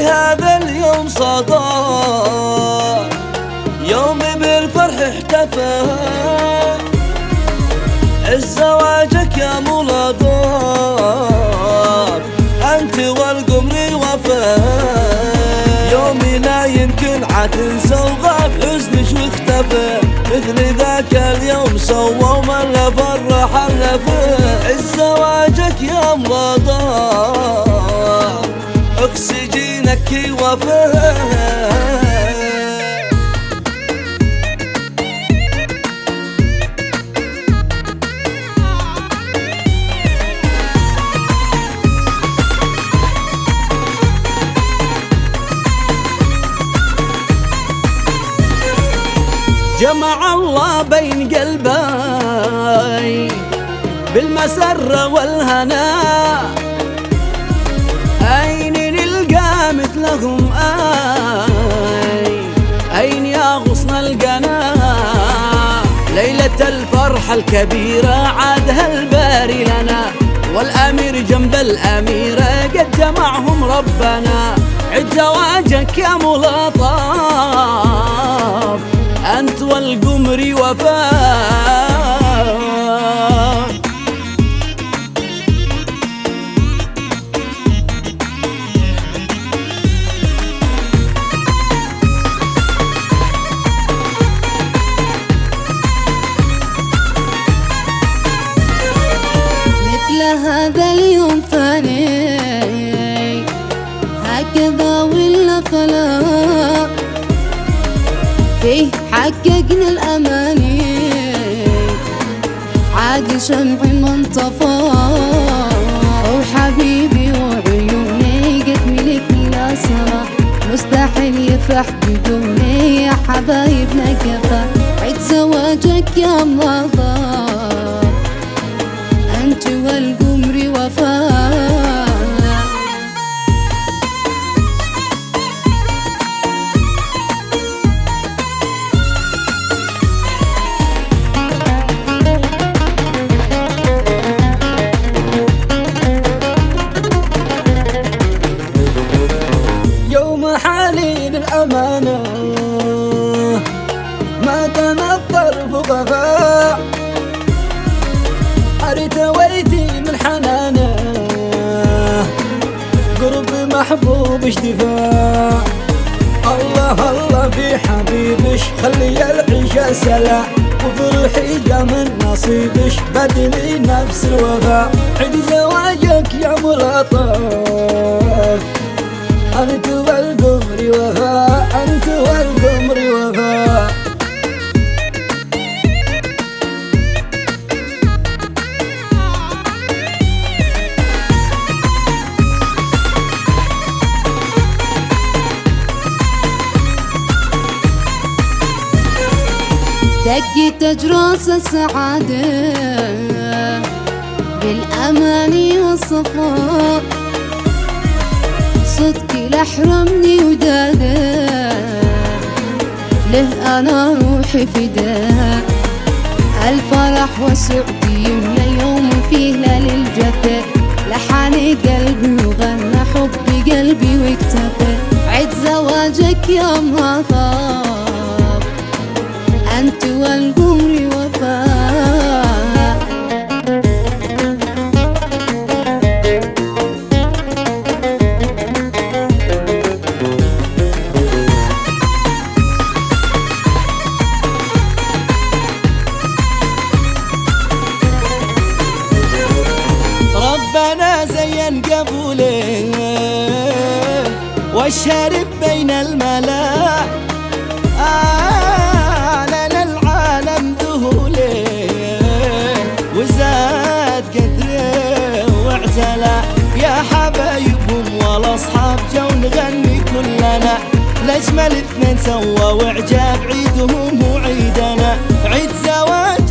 هذا اليوم صدى يوم بالفرح احتفى، الزواجك يا مولادات انت والقمر وفا، يومي لا يمكن عتنسى وغاب حزنك واختفى، مثل ذاك اليوم سوى ومن لا فرح اللفا، الزواجك يا مولادات اكسجينك وفا. جمع الله بين قلبي بالمسرة والهناء، أين نلقى مثلهم أين يا غصن القناة، ليلة الفرحة الكبيرة عادها الباري لنا، والأمير جنب الأميرة قد جمعهم ربنا، عد زواجك يا ملاطف أنت والقمر وفاء. مثل هذا اليوم ثاني هكذا ولا فلا، فيه حققنا الأماني عاد شمع من طفى، وحبيبي وعيوني قد ملكني لا سما، مستحيل يفرح بدوني يا حبايبنا كفى، عيد زواجك يا ملاطف أنت والقمر وفاء. حالي للأمانة ما تنطر فقفاء، ارتويتي من حنانه قرب محبوب اشتفاء، الله الله في حبيبش خلي العيشة سلا، وفرحي جا من نصيبش بدلي نفس الوفاء، عيد زواجك يا ملاطف أنت والقمر وفاء، أنت والقمر وفاء. دقت أجراس السعادة بالأماني والصفاء، صدقي لحرمني وداده له أنا روحي فداه، الفرح والسعد يملى يوم فيه لا للجفا، لحاني قلبي وغنى حبي قلبي واكتفى، عيد زواجك يا ملاطف أنت والقمر وفاء. ربنا زين قبوله والشارب بين الملا، أعلن العالم ذهوله وزاد قدره واعتلى، يا حبايبهم والاصحاب جو نغني كلنا، لاجمل اثنين سوا واعجاب عيدهم وعيدنا، عيد زواج